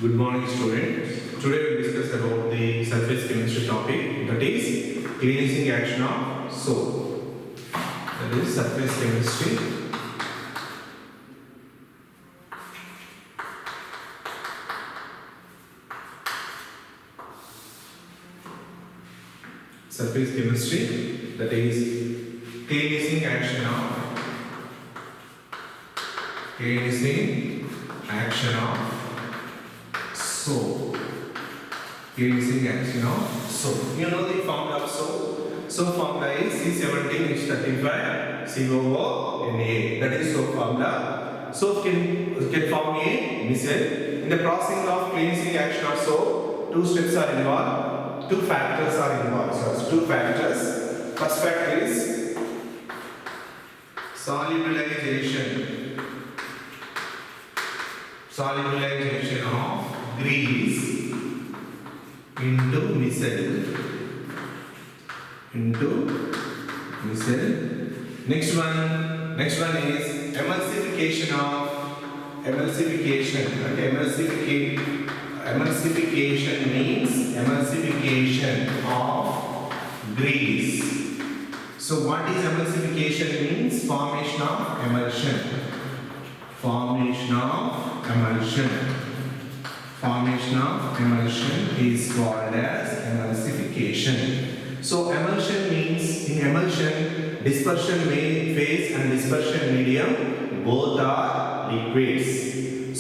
Good morning, students. Today we will discuss about the surface chemistry topic, that is cleansing action of soap. That is surface chemistry. Surface chemistry, that is cleansing action of soap. Cleansing action of soap. You know the formula of soap. Soap formula is C17H35 COO Na. That is soap formula. Soap can form a micelle. In the processing of cleansing action of soap, two steps are involved. Two factors are involved. So two factors. First factor is solubilization of grease into micelle. Next one is emulsification means emulsification of grease. So what is emulsification means? Formation of emulsion is called as emulsification. So emulsion means, in emulsion, dispersion phase and dispersion medium both are liquids.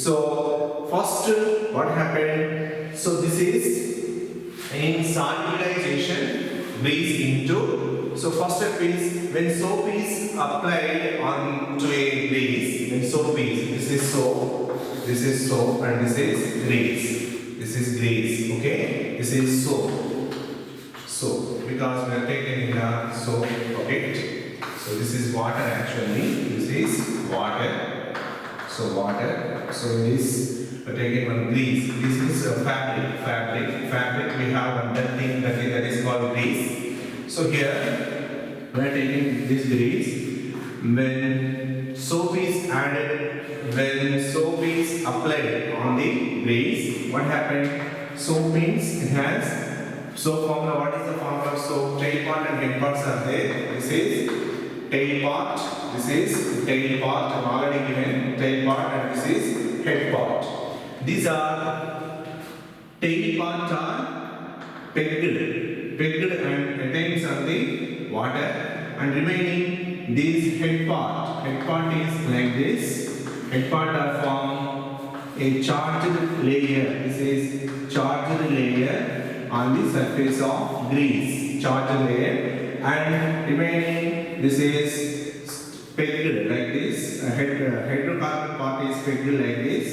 So first what happened? So this is in solubilization grease into. So first step is when soap is applied onto a grease. When soap is, this is soap and this is grease. Okay, this is soap because we are taking the soap bucket. So this is water actually. This is water. So in this we are taking one grease. This is a fabric. We have one thing that is called grease. So here we are taking this grease. When soap is applied on the grease, what happened? Soap means it has soap formula. What is the formula of soap? Tail part and head parts are there. This is tail part. I'm already given tail part, and this is head part. These are tail part are pegged and attains on the water, and remaining this head part is like this. Head part are from a charged layer. This is charged layer on the surface of grease. Charged layer, and remaining this is pegged like this. Hydrocarbon part is pegged like this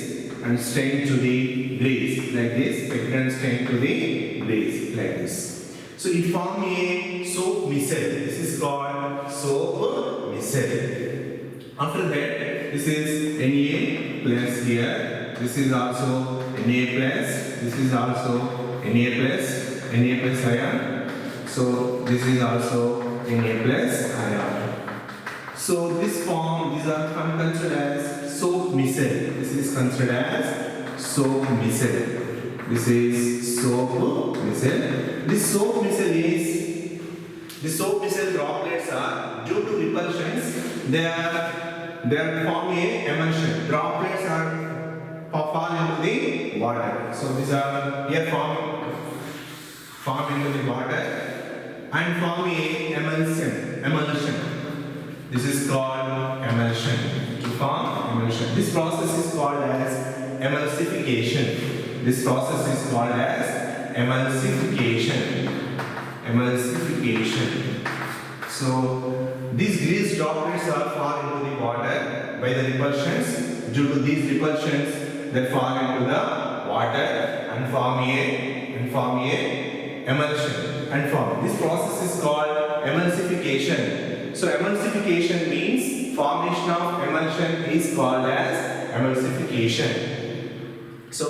and stained to the grease like this. Pegged and stained to the grease like this. So it forms a soap micelle. This is called soap micelle. After that, this is Na plus here. This is also Na plus. This is also Na plus ion. So this is also Na plus ion. So these are considered as soap micelle. This is considered as soap micelle. This is soap micelle. This soap micelle droplets are due to repulsions. They are forming a emulsion. Droplets are fall into the water. So these are here form into the water and form a emulsion. This is called emulsion. To form emulsion. This process is called as emulsification. So these grease droplets are fall into the water by the repulsions. Due to these repulsions, they fall into the water and form a emulsion. This process is called emulsification. So emulsification means formation of emulsion is called as emulsification. So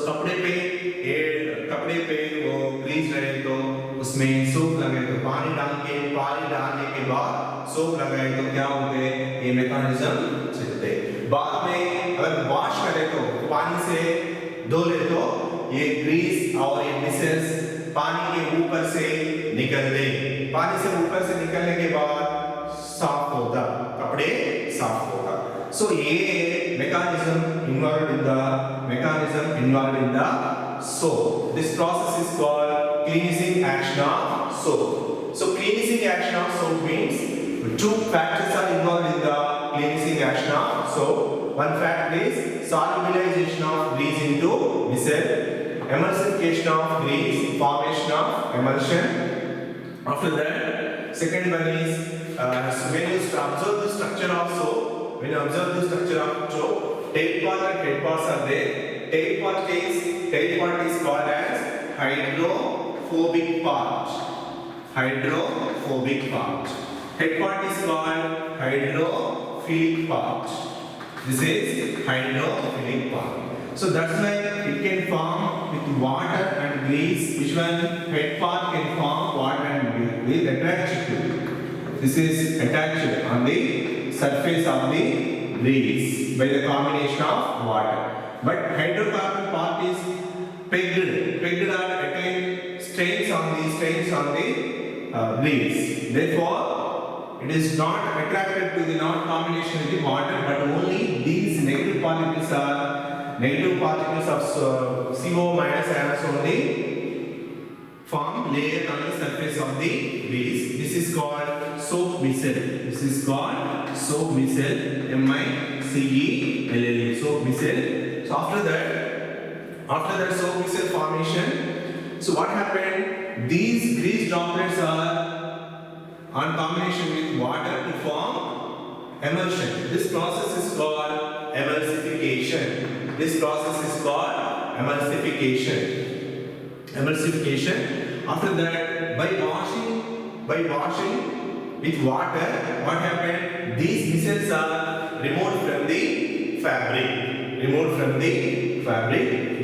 कपड़े पे वो Greece रहे तो उसमें soap लगाए तो पानी डालने के बाद सोप लगाए तो क्या होते हैं? ये मैकेनिज्म चलते हैं। बाद में अगर वॉश करें तो पानी से धो ले तो So A mechanism involved in the soap. This process is called cleansing action of soap. So cleansing action of soap means two factors are involved in the cleansing action of soap. One factor is solubilization of grease into micelle, emulsification of grease, formation of emulsion. After that, second one is when you observe the structure of soap, tail part and head parts are there. Tail part is called as hydrophobic part. Hydrophobic part. Head part is called hydrophilic part. This is hydrophilic part. So that's why it can form with water and grease. Which one? Head part can form water and grease with attached. This is attached on the surface of the grease by the combination of water. But hydrocarbon part is pegged or attained stains on the grease. Therefore, it is not attracted to the non-combination with the water, but only these negative particles of CO minus ions only form layer on the surface of the grease. This is called soap micelle. MICELLE, soap micelle. So after that soap micelle formation, so what happened? These grease droplets are on combination with water to form emulsion. This process is called emulsification. After that, by washing with water, what happened? These micelles are removed from the fabric.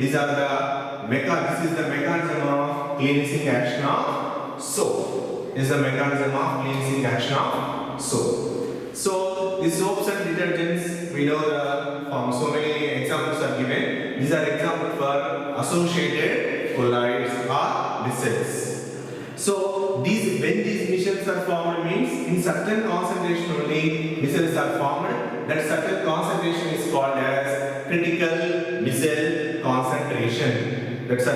This is the mechanism of cleansing action of soap. So these soaps and detergents, we know the form. So many examples are given. These are examples for associated colloids or micelles. So when these micelles are formed means in certain concentration only micelles are formed. That certain concentration is called as critical micelle concentration. This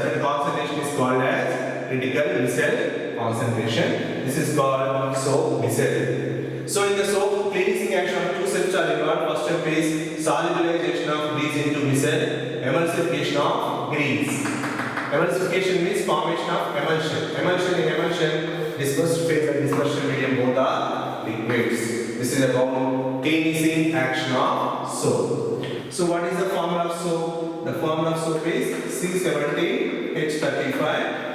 is called soap micelle. So in the soap cleansing action, two steps are involved. First step is solubilization of grease into micelle, emulsification of grease. Emulsification means formation of emulsion. Emulsion, dispersed phase and dispersion medium both are liquids. This is about cleansing action of soap. So what is the formula of soap? The formula of soap is C17H35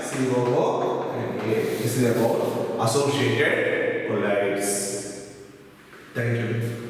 COO and A. This is about associated colloids. Thank you.